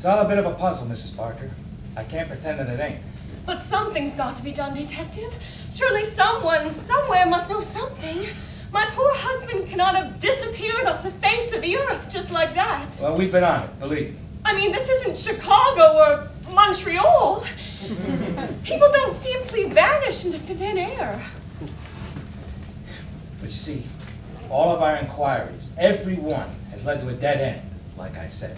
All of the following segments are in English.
It's all a bit of a puzzle, Mrs. Parker. I can't pretend that it ain't. But something's got to be done, Detective. Surely someone, somewhere must know something. My poor husband cannot have disappeared off the face of the earth just like that. Well, we've been on it, believe me. I mean, this isn't Chicago or Montreal. People don't simply vanish into thin air. But you see, all of our inquiries, every one, has led to a dead end, like I said.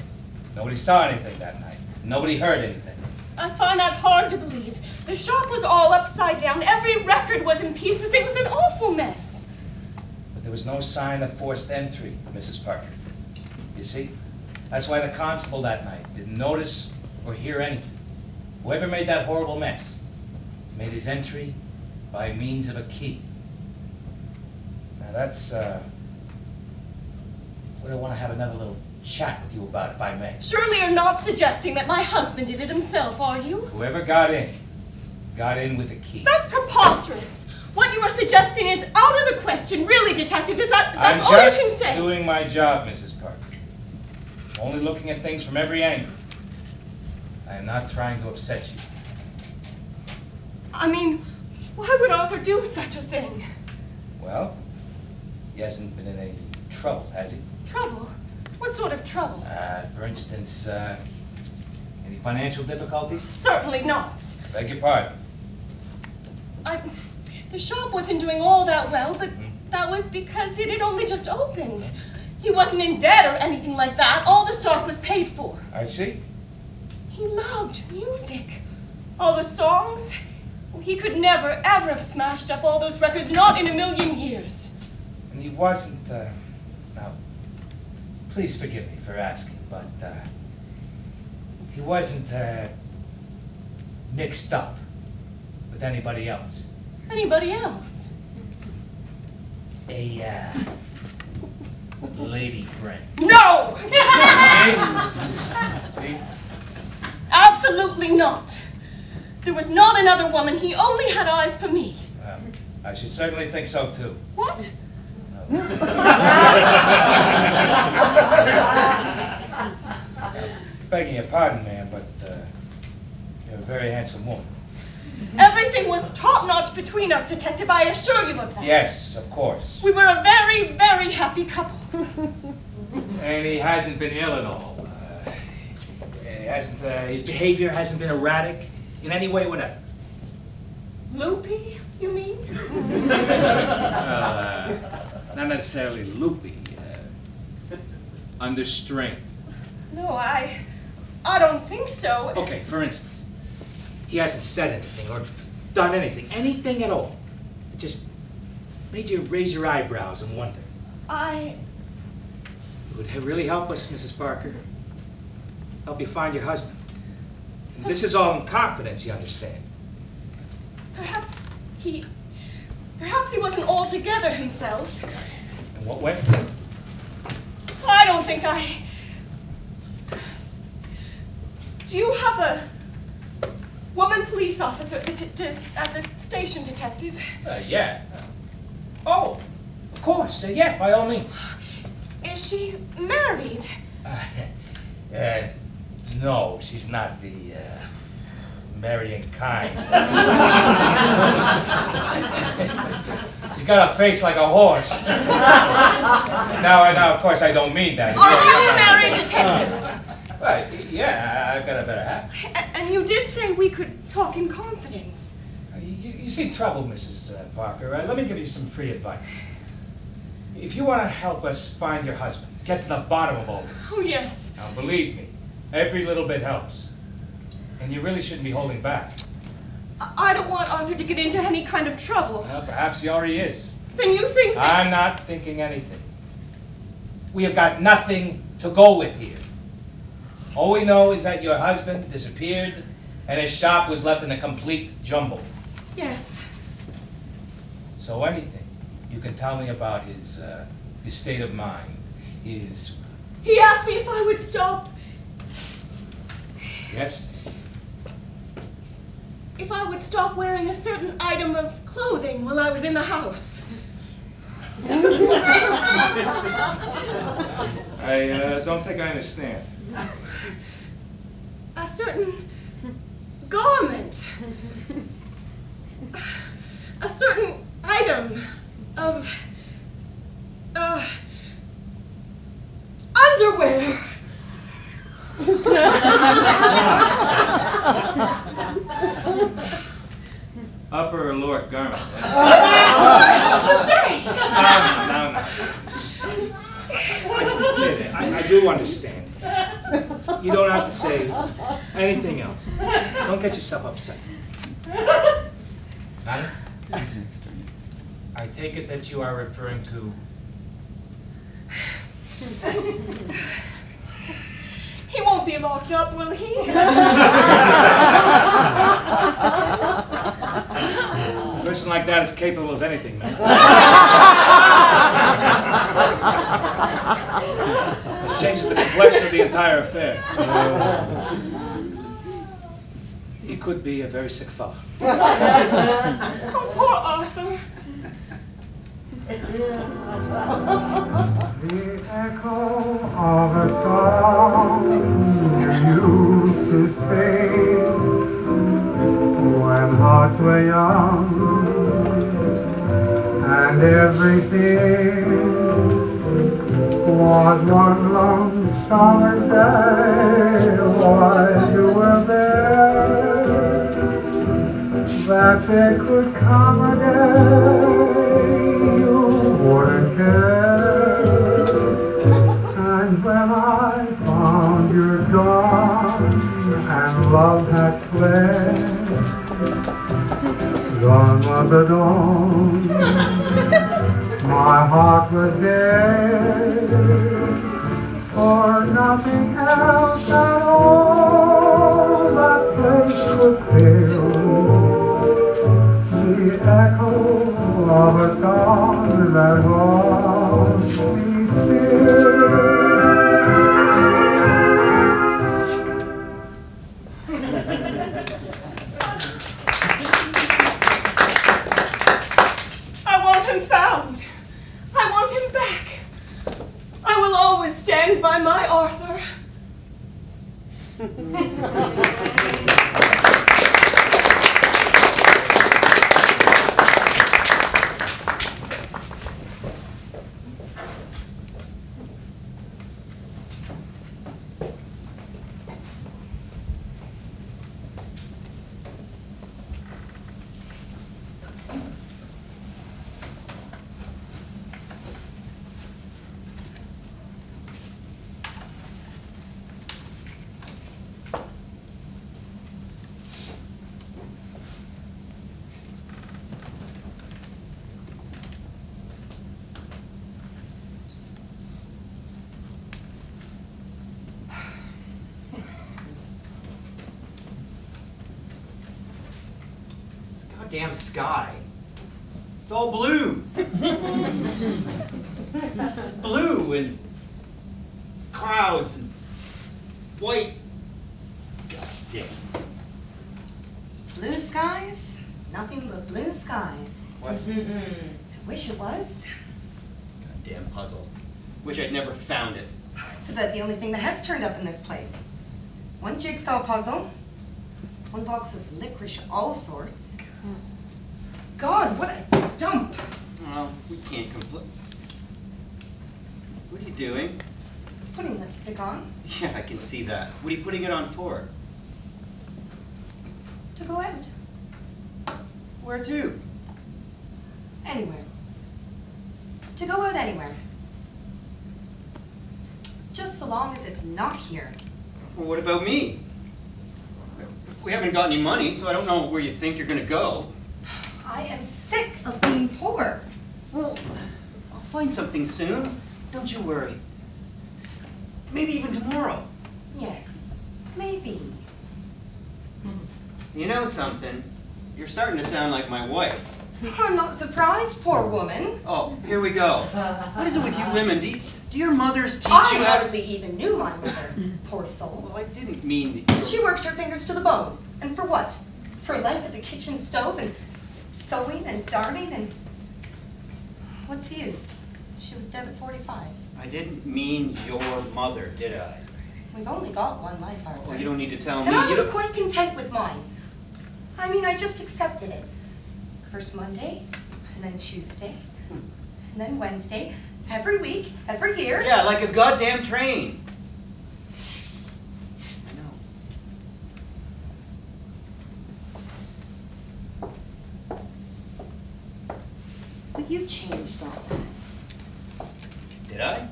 Nobody saw anything that night. Nobody heard anything. I find that hard to believe. The shop was all upside down. Every record was in pieces. It was an awful mess. But there was no sign of forced entry, Mrs. Parker. You see? That's why the constable that night didn't notice or hear anything. Whoever made that horrible mess made his entry by means of a key. Now that's what I want to have another little chat with you about, if I may. Surely you're not suggesting that my husband did it himself, are you? Whoever got in with a key. That's preposterous. What you are suggesting is out of the question. Really, Detective, that's all you can say. I'm just doing my job, Mrs. Parker. Only looking at things from every angle. I am not trying to upset you. I mean, why would Arthur do such a thing? Well, he hasn't been in any trouble, has he? Trouble? What sort of trouble? For instance, any financial difficulties? Certainly not. Beg your pardon. The shop wasn't doing all that well, but that was because it had only just opened. He wasn't in debt or anything like that. All the stock was paid for. I see. He loved music. All the songs. He could never, ever have smashed up all those records, not in a million years. And he wasn't, now, please forgive me for asking, but, he wasn't, mixed up with anybody else. Anybody else? A, lady friend. No! See? Absolutely not. There was not another woman. He only had eyes for me. I should certainly think so, too. What? Begging your pardon, ma'am, but you're a very handsome woman. Everything was top-notch between us, Detective. I assure you of that. Yes, of course. We were a very, very happy couple. And he hasn't been ill at all. His behavior hasn't been erratic in any way whatever. Loopy, you mean? Not necessarily loopy. Under strain. No, I don't think so. Okay, for instance, he hasn't said anything or done anything at all. It just made you raise your eyebrows and wonder. It would really help us, Mrs. Parker. Help you find your husband. And this is all in confidence, you understand. Perhaps he wasn't altogether himself. In what way? I don't think Do you have a woman police officer at the station, Detective? Yeah. Oh, of course. Yeah, by all means. Is she married? No, she's not the marrying kind. She's got a face like a horse. Now, of course, I don't mean that. Are you married, Detective? Right, yeah, I've got a better half. And you did say we could talk in confidence. You see trouble, Mrs. Parker. Let me give you some free advice. If you want to help us find your husband, get to the bottom of all this. Oh, yes. Now, believe me, every little bit helps. And you really shouldn't be holding back. I don't want Arthur to get into any kind of trouble. Well, perhaps he already is. Then you think that... I'm not thinking anything. We have got nothing to go with here. All we know is that your husband disappeared and his shop was left in a complete jumble. Yes. So anything you can tell me about his state of mind, his... He asked me if I would stop. Yes? If I would stop wearing a certain item of clothing while I was in the house. I, don't think I understand. certain garment, a certain item of underwear. Upper or lower garment. To say. No. I do understand. You don't have to say anything else. Don't get yourself upset. Madam? I take it that you are referring to... He won't be locked up, will he? A person like that is capable of anything, man. This changes the complexion of the entire affair. He could be a very sick fella. Oh, poor Arthur. The echo of a song you used to sing when hearts were young, and everything was one long summer day while you were there, that there could come a day you wouldn't care. And when I found you gone and love had fled, gone was the dawn, my heart was dead, for nothing else at all that place could fill the echo of a song that haunts me still. I want him found. I want him back. I will always stand by my Arthur. Damn sky. It's all blue. It's blue and clouds and white. God damn. Blue skies? Nothing but blue skies. What? I wish it was. Goddamn puzzle. Wish I'd never found it. It's about the only thing that has turned up in this place. One jigsaw puzzle, one box of licorice all sorts. God, what a dump! Well, we can't complain. What are you doing? Putting lipstick on. Yeah, I can see that. What are you putting it on for? To go out. Where to? Anywhere. To go out anywhere. Just so long as it's not here. Well, what about me? We haven't got any money, so I don't know where you think you're gonna go. I am sick of being poor. Well, I'll find something soon. Don't you worry. Maybe even tomorrow. Yes, maybe. You know something? You're starting to sound like my wife. I'm not surprised, poor woman. Oh, here we go. What is it with you women? Do your mothers teach I you how to... hardly even knew my mother, poor soul. Well, I didn't mean... She worked her fingers to the bone. And for what? For life at the kitchen stove and sewing and darning and... What's the use? She was dead at 45. I didn't mean your mother, did I? We've only got one life, Arthur. Well, you don't need to tell me. And I was quite content with mine. I mean, I just accepted it. First Monday, and then Tuesday, and then Wednesday, every week, every year. Yeah, like a goddamn train. I know. But you changed all that. Did I?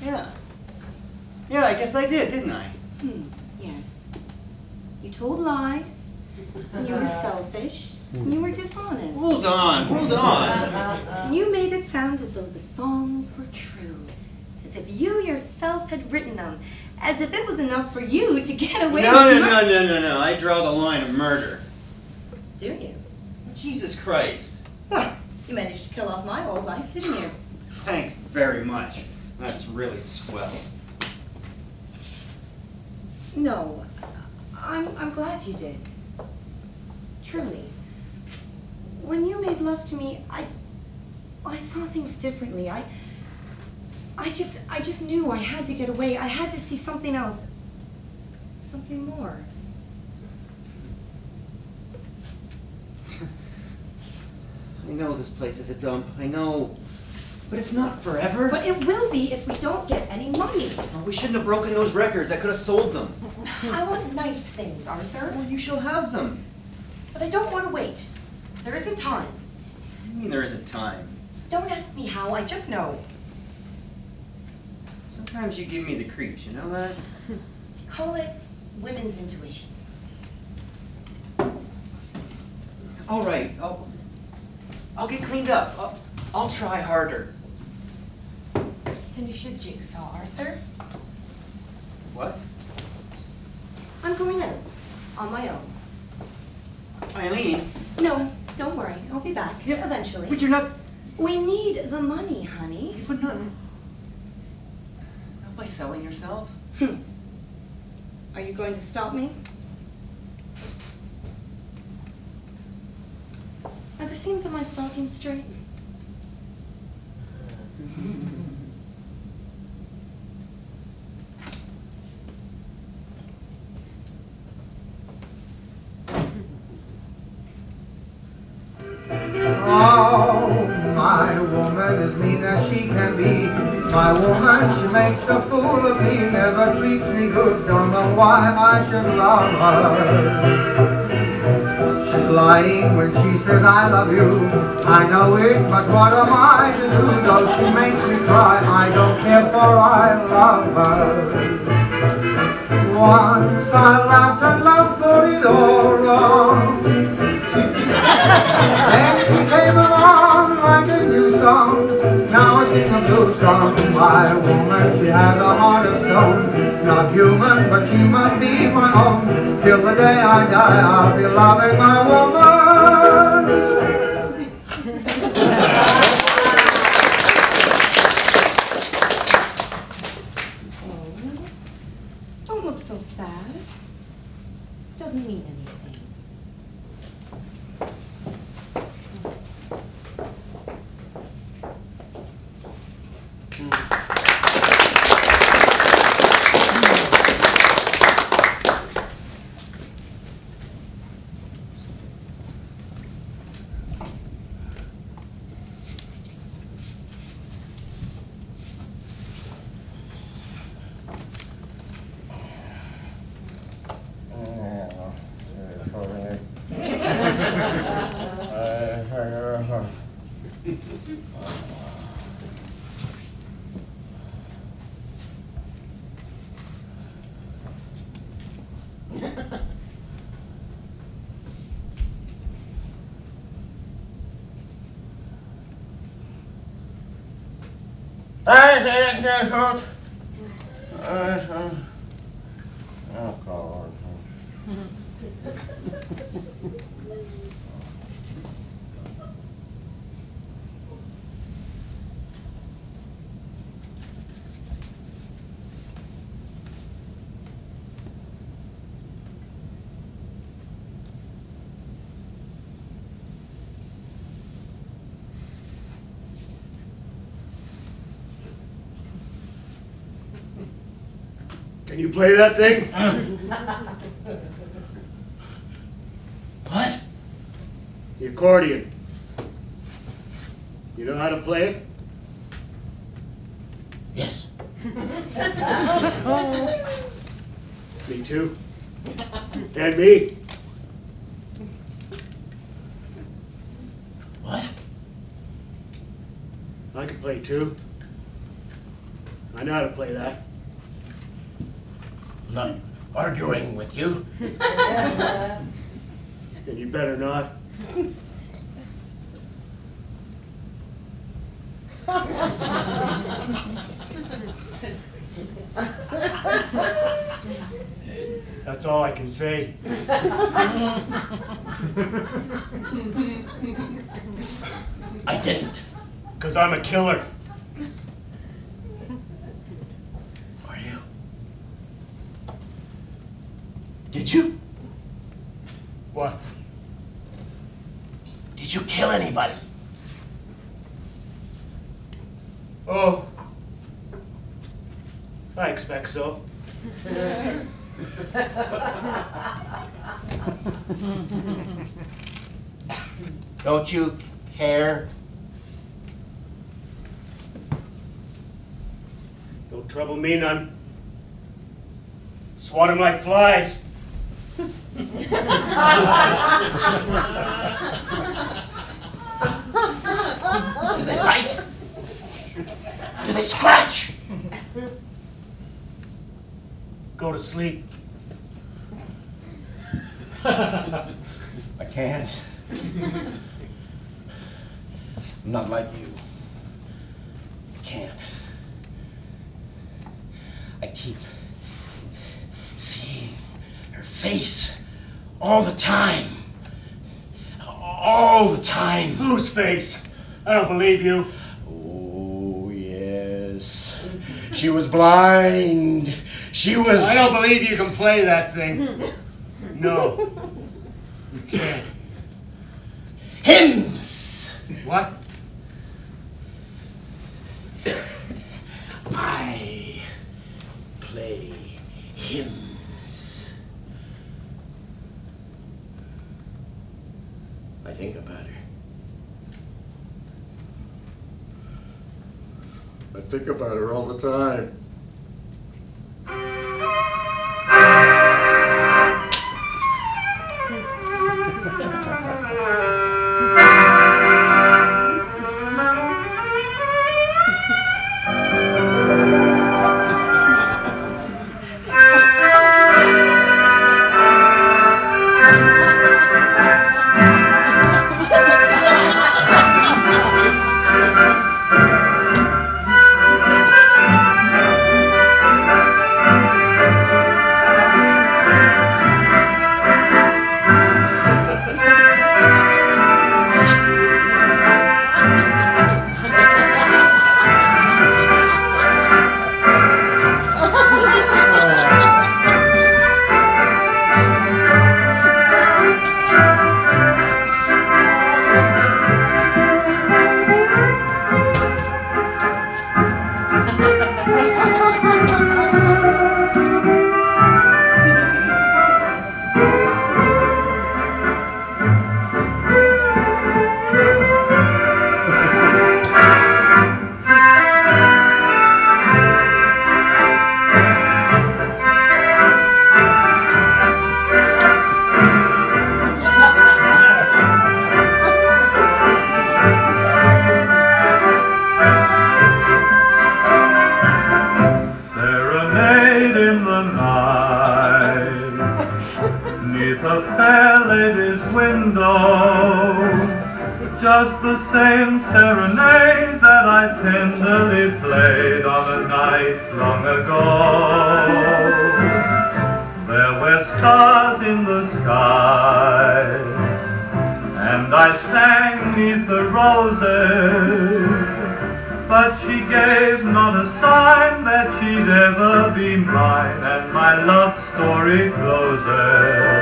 Yeah. Yeah, I guess I did, didn't I? Yes. You told lies, and you were selfish, and you were dishonest. Hold on, hold on. And you made it sound as though the songs were true, as if you yourself had written them, as if it was enough for you to get away with murder. No. I draw the line of murder. Do you? Jesus Christ. Well, you managed to kill off my whole life, didn't you? Thanks very much. That's really swell. No, I'm glad you did. Truly. When you made love to me, I saw things differently. I just knew I had to get away. I had to see something else. Something more. I know this place is a dump. I know. But it's not forever. But it will be if we don't get any money. Well, we shouldn't have broken those records. I could have sold them. I want nice things, Arthur. Well, you shall have them. But I don't want to wait. There isn't time. What do you mean there isn't time? Don't ask me how, I just know. Sometimes you give me the creeps, you know that? Call it women's intuition. All right, I'll get cleaned up. I'll try harder. Finish your jigsaw, Arthur. What? I'm going out. On my own. Eileen? No, don't worry. I'll be back. Yeah, eventually. But you're not... We need the money, honey. But not by selling yourself? Are you going to stop me? Are the seams of my stocking straight? Oh, my woman is mean as she can be. My woman, she makes a fool of me, never treats me good, don't know why I should love her. She's lying when she says I love you. I know it, but what am I to do? Though she makes me cry, I don't care for I love her. Once I laughed and love thought it all wrong. Then she came along like a new song. Now I sing a blues song. My woman, she has a heart of stone. Not human, but she must be my own. Till the day I die, I'll be loving my woman. Don't look so sad. Doesn't mean anything. Oh, God. Can you play that thing? What? The accordion. You know how to play it? Yes. Me too. And me. What? I can play too. I know how to play that. I'm not arguing with you. And you better not. That's all I can say. I didn't. 'Cause I'm a killer. Are you? Did you? What? Did you kill anybody? Oh. I expect so. Don't you care? Don't trouble me none. Swat 'em like flies. Do they bite? Do they scratch? Go to sleep. I can't. I'm not like you. I can't. I keep seeing her face all the time. All the time. Whose face? I don't believe you. Oh, yes. She was blind. She was... I don't believe you can play that thing. No. You can't. Hymns! What? I play hymns. I think about her. I think about her all the time. Just the same serenade that I tenderly played on a night long ago. There were stars in the sky, and I sang 'neath the roses, but she gave not a sign that she'd ever be mine, and my love story closes.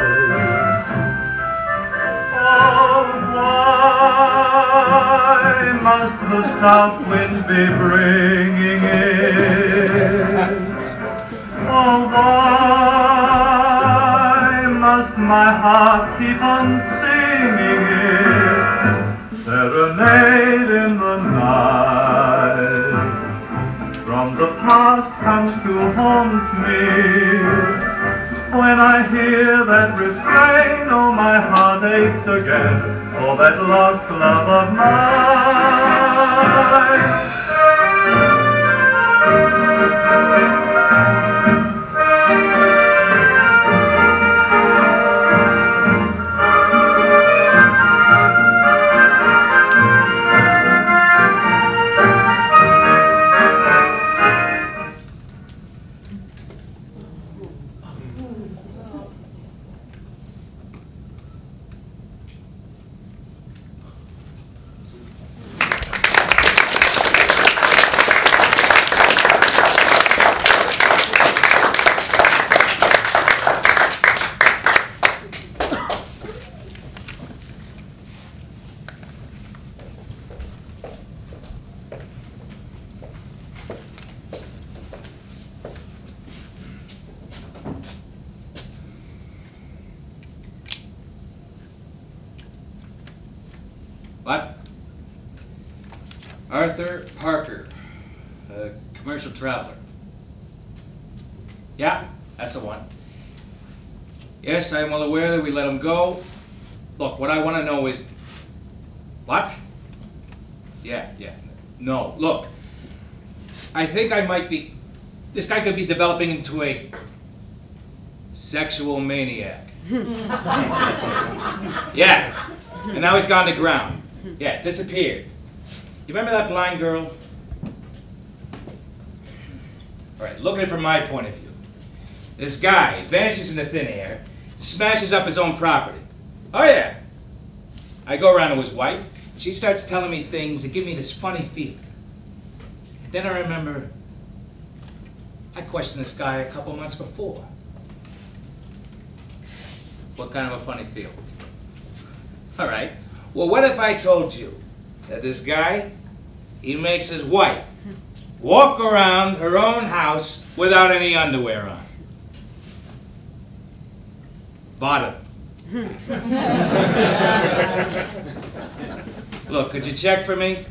Why must the south wind be bringing in Oh, why must my heart keep on singing it? Serenade in the night. From the past comes to haunt me. When I hear that refrain, oh, my heart aches again for that lost love of mine. What? Arthur Parker, a commercial traveler. Yeah, that's the one. Yes, I'm well aware that we let him go. Look, what I want to know is... What? Yeah. No, look. I think I might be... This guy could be developing into a sexual maniac. Yeah, and now he's gone to ground. Yeah, disappeared. You remember that blind girl? All right, look at it from my point of view. This guy vanishes into thin air, smashes up his own property. Oh yeah. I go around to his wife, and she starts telling me things that give me this funny feeling. And then I remember I questioned this guy a couple months before. What kind of a funny feeling? All right. Well, what if I told you that this guy, he makes his wife walk around her own house without any underwear on? Bottom. Look, could you check for me?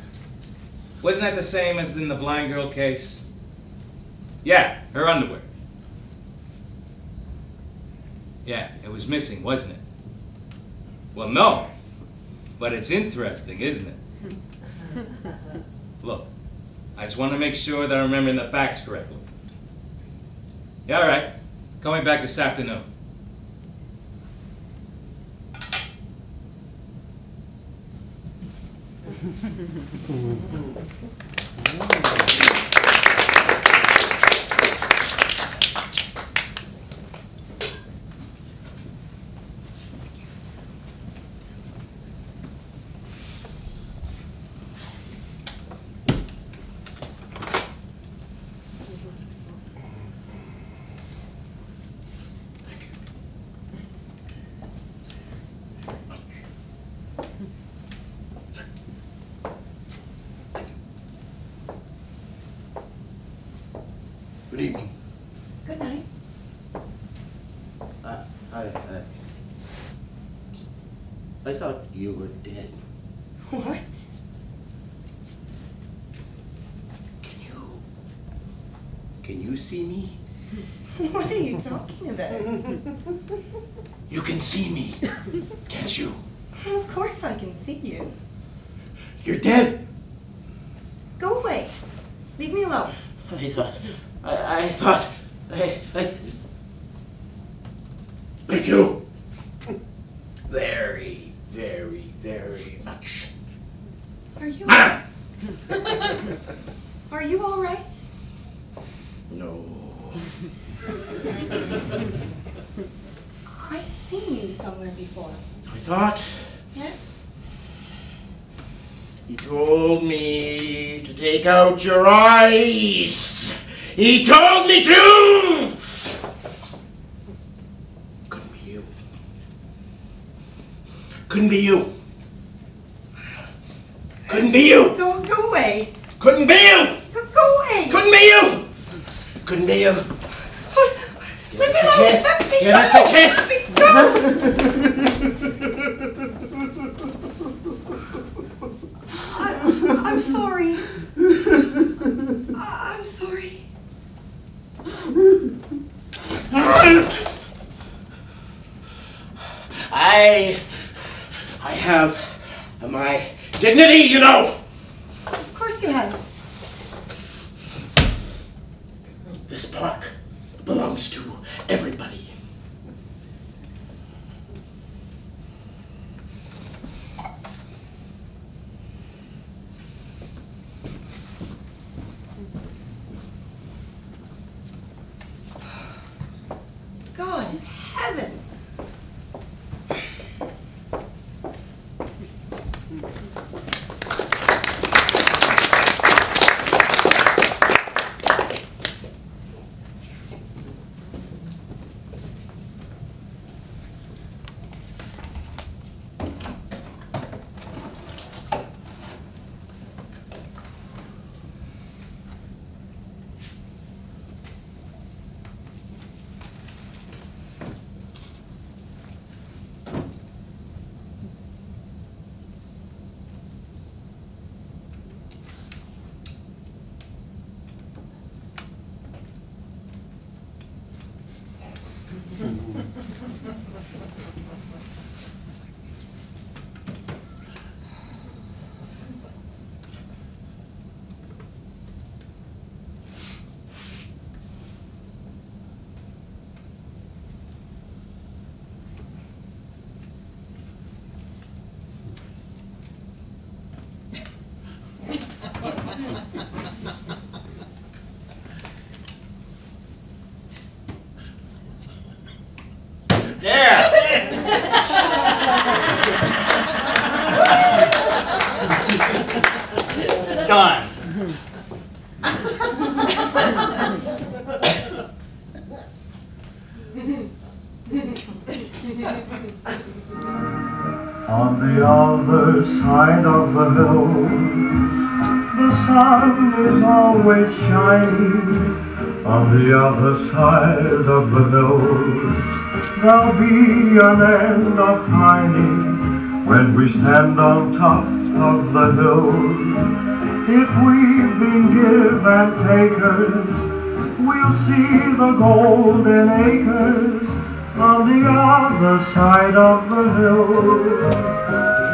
Wasn't that the same as in the blind girl case? Yeah, her underwear. Yeah, it was missing, wasn't it? Well, no. But it's interesting, isn't it? Look, I just want to make sure that I'm remembering the facts correctly. Yeah, all right. Call me back this afternoon. Good evening. Good night. I thought you were dead. What? Can you see me? What are you talking about? You can see me, can't you? Well, of course I can see you. You're dead. Go away. Leave me alone. I thought, thank you. Very, very, very much. Are you... Are you all right? No. I've seen you somewhere before. I thought Yes? he told me to take out your eyes. He told me to! Couldn't be you. Couldn't be you. Couldn't be you. Go away. Couldn't be you. Go away. Couldn't be you. Couldn't be you. us a kiss. Give us a kiss. I'm sorry. I'm sorry. I have my dignity, you know. Of course you have. This park belongs to everybody. God in heaven. Done. On the other side of the hill, the sun is always shining. On the other side of the hill, there'll be an end of pining when we stand on top of the hill. If we've been give and takers, we'll see the golden acres on the other side of the hill.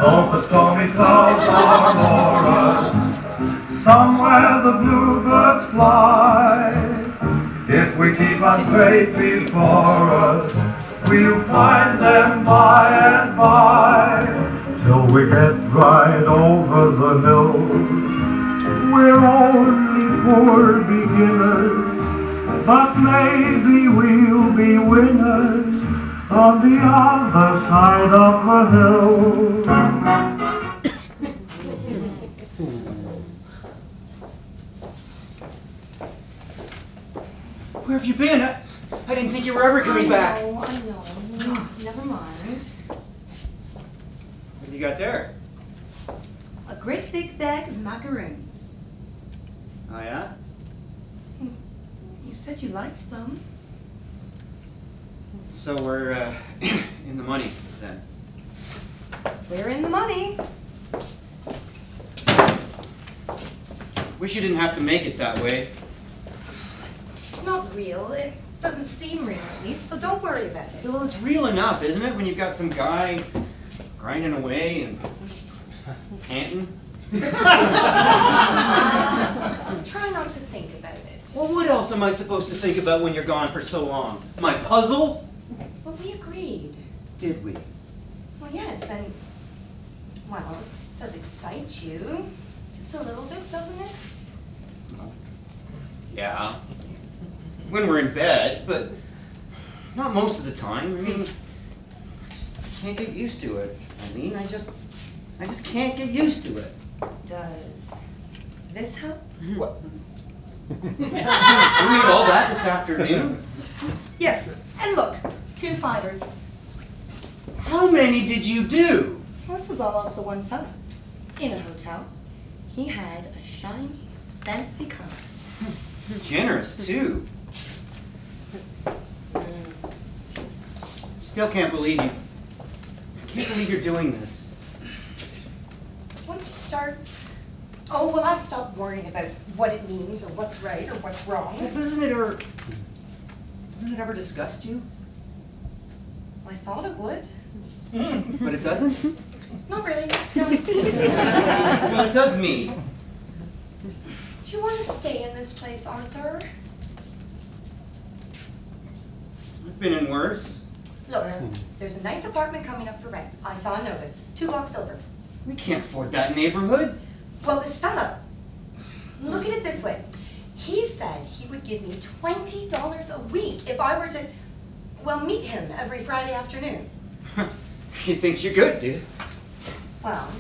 Though the stormy clouds are o'er us, somewhere the bluebirds fly. If we keep on straight before us, we'll find them by and by, till we get right over the hill. We're only poor beginners, but maybe we'll be winners on the other side of the hill. Where have you been? I didn't think you were ever coming back. I know. Never mind. What have you got there? A great big bag of macaroons. Oh, yeah? You said you liked them. So we're in the money, then. We're in the money. Wish you didn't have to make it that way. It's not real. It doesn't seem real, at least, so don't worry about it. Well, it's real enough, isn't it? When you've got some guy grinding away and panting. Try not to think about it. Well, what else am I supposed to think about when you're gone for so long? My puzzle? But we agreed. Did we? Well, yes, and, well, it does excite you. Just a little bit, doesn't it? Well, yeah. When we're in bed, but not most of the time. I mean, I just can't get used to it. I just can't get used to it. Does this help? What? You eat all that this afternoon? Yes, and look, 2 fivers. How many did you do? Well, this was all off the one fella. In a hotel. He had a shiny, fancy car. Generous, too. Still can't believe you. Can't believe you're doing this. Once you start, oh, well, I've stopped worrying about what it means or what's right or what's wrong. Well, hasn't it ever disgust you? Well, I thought it would. But it doesn't? Not really, no. Well, it does me. Do you want to stay in this place, Arthur? I've been in worse. Look, there's a nice apartment coming up for rent. I saw a notice, 2 blocks over. We can't afford that neighborhood. Well, this fella, look at it this way. He said he would give me $20 a week if I were to, well, meet him every Friday afternoon. He thinks you're good, dude. Well,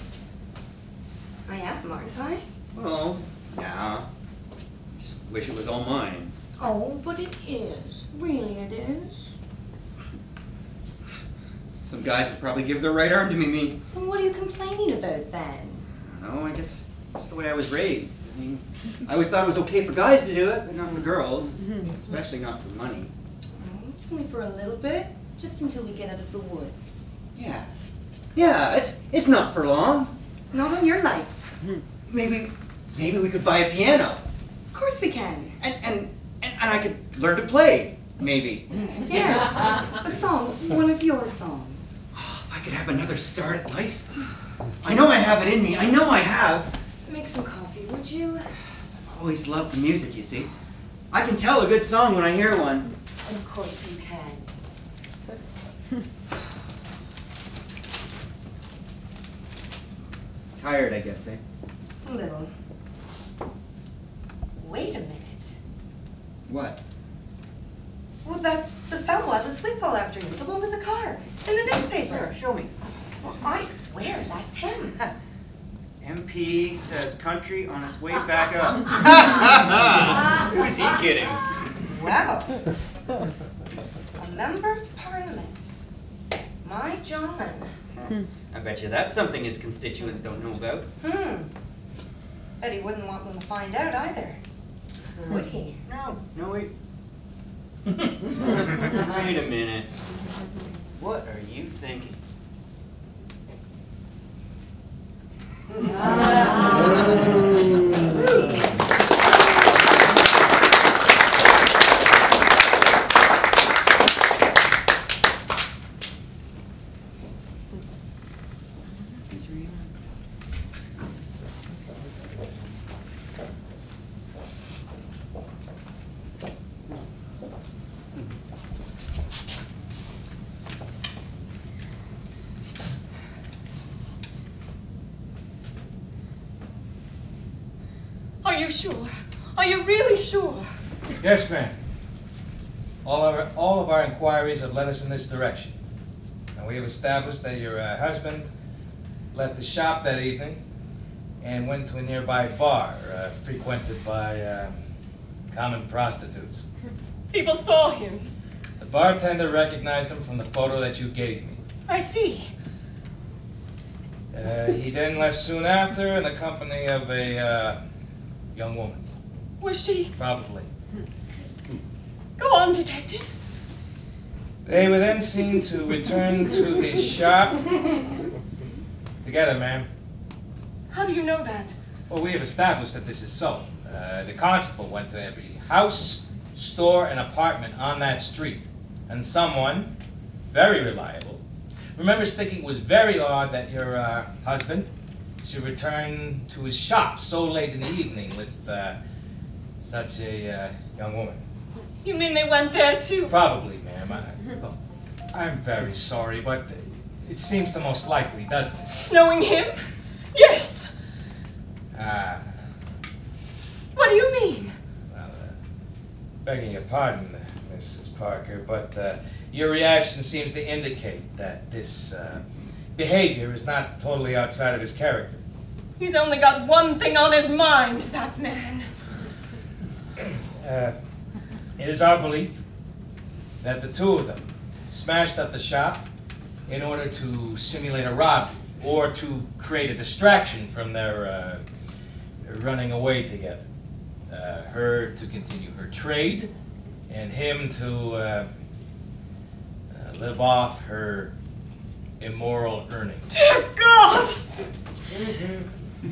I am, aren't I? Well, yeah. Just wish it was all mine. Oh, but it is. Really it is. Some guys would probably give their right arm to me. So what are you complaining about then? I don't know, I guess that's the way I was raised. I mean, I always thought it was okay for guys to do it, but not for girls. Especially not for money. Oh, it's only for a little bit, just until we get out of the woods. Yeah. Yeah, it's not for long. Not on your life. Maybe we could buy a piano. Of course we can. And I could learn to play, maybe. Yes, a song, one of your songs. Oh, if I could have another start at life. I know I have it in me. I know I have. Make some coffee, would you? I've always loved the music, you see. I can tell a good song when I hear one. Of course you can. Tired, I guess, eh? A little. Wait a minute. What? Well, that's the fellow I was with all afternoon, the one with the car, in the newspaper. Show me. Well, I swear that's him. MP says country on its way back up. Who is he kidding? Wow. A member of Parliament. My John. I bet you that's something his constituents don't know about. Bet he wouldn't want them to find out either. Would he? No, wait. Wait a minute. What are you thinking? Are you sure? Are you really sure? Yes, ma'am. All of our inquiries have led us in this direction. And we have established that your husband left the shop that evening and went to a nearby bar frequented by common prostitutes. People saw him. The bartender recognized him from the photo that you gave me. I see. He then left soon after in the company of a young woman. Was she? Probably. Go on, detective. They were then seen to return to the shop together, ma'am. How do you know that? Well, we have established that this is so. The constable went to every house, store, and apartment on that street. And someone, very reliable, remembers thinking it was very odd that your husband should return to his shop so late in the evening with such a young woman. You mean they went there too? Probably, ma'am. I'm very sorry, but it seems the most likely, doesn't it? Knowing him? Yes. What do you mean? Well, begging your pardon, Mrs. Parker, but your reaction seems to indicate that this behavior is not totally outside of his character. He's only got one thing on his mind, that man. It is our belief that the two of them smashed up the shop in order to simulate a robbery or to create a distraction from their running away together. Her to continue her trade and him to live off her immoral earnings. Dear God!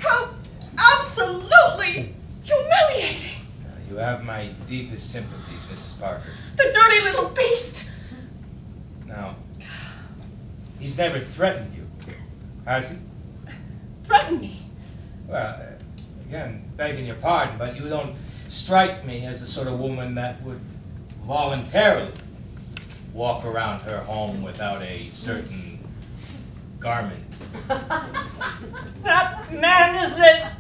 How absolutely humiliating! You have my deepest sympathies, Mrs. Parker. The dirty little beast! Now, he's never threatened you, has he? Threatened me? Well, again, begging your pardon, but you don't strike me as the sort of woman that would voluntarily walk around her home without a certain garment. That man is a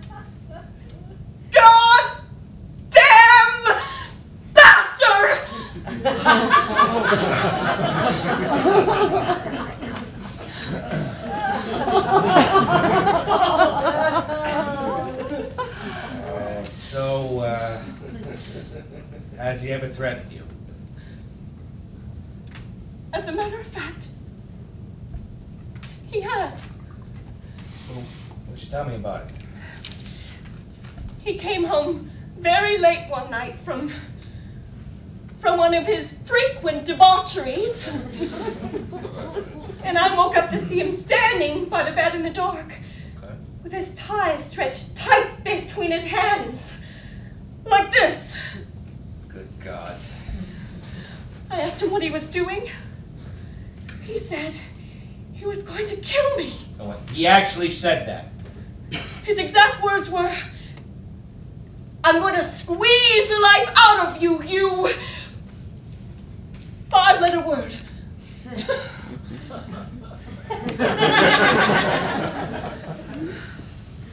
goddamn bastard! So, has he ever threatened you? As a matter of fact, he has. Well, why don't you tell me about it? He came home very late one night from one of his frequent debaucheries. And I woke up to see him standing by the bed in the dark, with his tie stretched tight between his hands, like this. Good God. I asked him what he was doing. He said he was going to kill me. No, he actually said that. His exact words were, "I'm going to squeeze the life out of you, you 5-letter word."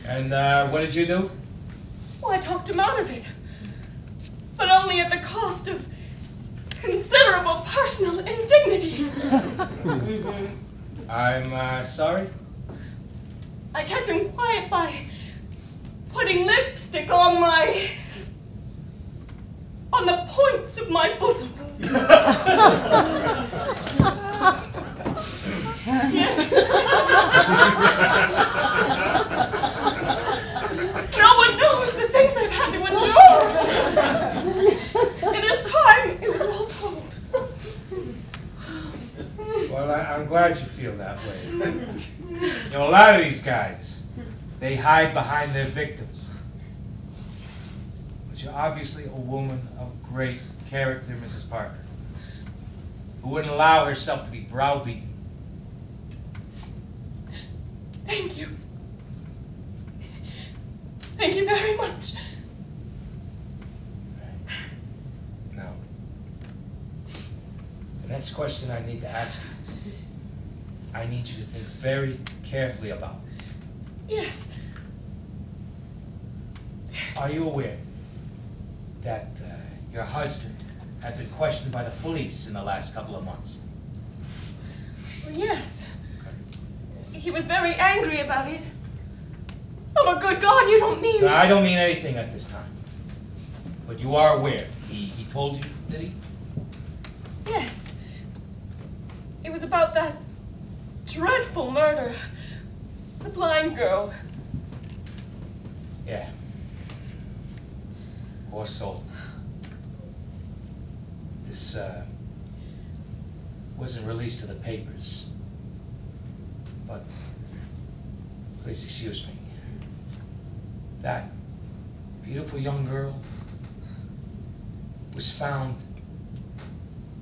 And what did you do? Well, I talked him out of it, but only at the cost of considerable personal indignity. I'm sorry? I kept him quiet by putting lipstick on the points of my bosom. Yes. No one knows the things I've had to endure. In his time, it was all told. Well, I'm glad you feel that way. You know, a lot of these guys, they hide behind their victims. But you're obviously a woman of great character, Mrs. Parker, who wouldn't allow herself to be browbeaten. Thank you. Thank you very much. Now, the next question I need to ask you, I need you to think very carefully about. Yes. Are you aware that your husband had been questioned by the police in the last couple of months? Yes. He was very angry about it. Oh, but good God, you don't mean... No, I don't mean anything at this time. But you are aware. He told you, did he? Yes. It was about that dreadful murder. The blind girl. Yeah. Poor soul. This, wasn't released to the papers. But, please excuse me. That beautiful young girl was found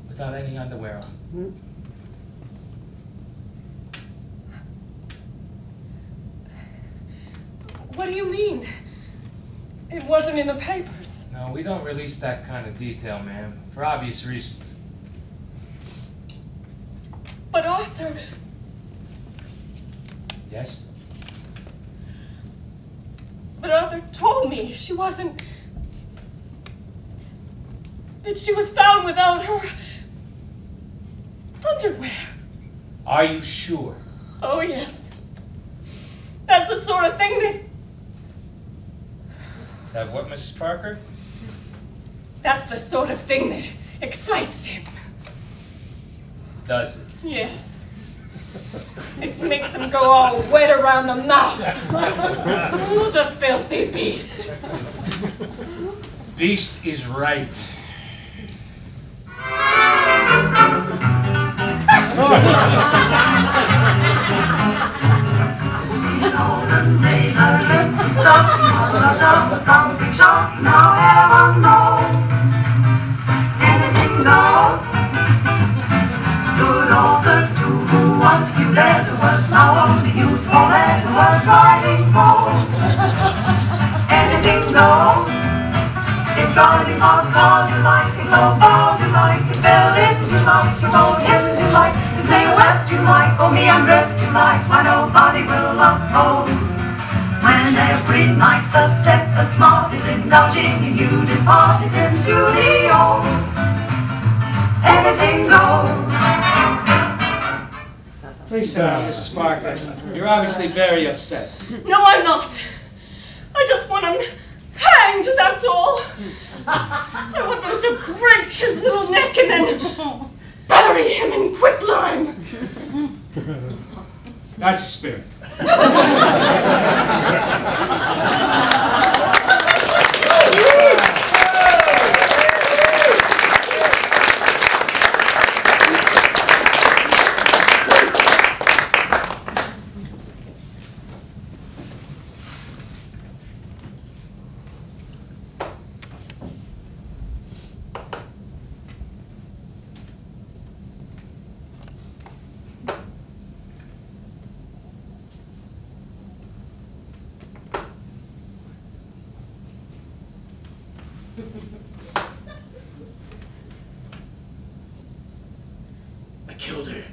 without any underwear on. What do you mean? It wasn't in the papers. No, we don't release that kind of detail, ma'am, for obvious reasons. But Arthur... Yes? But Arthur told me she wasn't... that she was found without her... underwear. Are you sure? Oh, yes. That's the sort of thing that... That what, Mrs. Parker? That's the sort of thing that excites him. Does it? Yes. It makes him go all wet around the mouth. Oh, the filthy beast. Beast is right. something shocking now, heaven knows. Anything goes. Good authors too, who once knew letter was now only used for letter was writing prose. Anything goes. It's driving on cars you like, it low bars you like, it fell in you like, you roll hymns you like, you play west you like, for me I'm dressed you like, why nobody will oppose. When every night the set a smart is indulging in you, departed into the old. Anything goes. Please sit down, Mrs. Parker. You're obviously very upset. No, I'm not. I just want him hanged, that's all. I want them to break his little neck and then bury him in quicklime. That's the spirit. I killed her.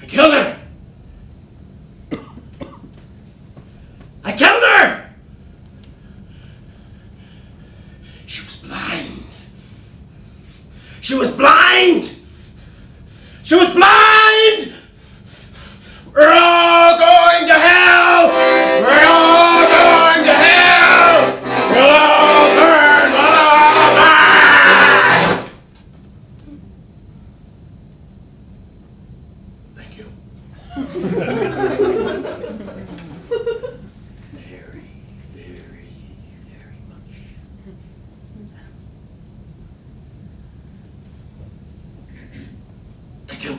I killed her! I killed her! She was blind. She was blind! She was blind! We're all going to hell! We're all going to hell! We'll all burn! We'll all burn! Thank you. Very, very, very much. Thank you.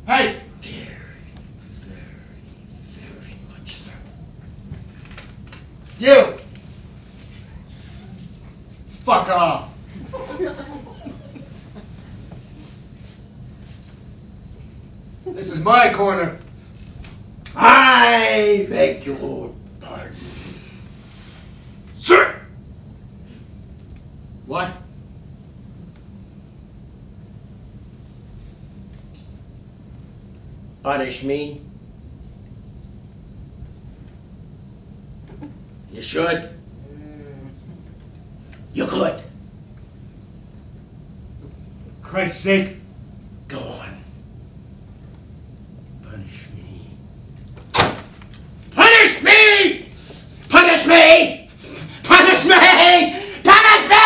Hey! Very, very, very much, sir. You! Fuck off! This is my corner. I beg your pardon. Sir! What? Punish me? You should. You could. For Christ's sake, go on. Punish me. Punish me! Punish me! Punish me! Punish me!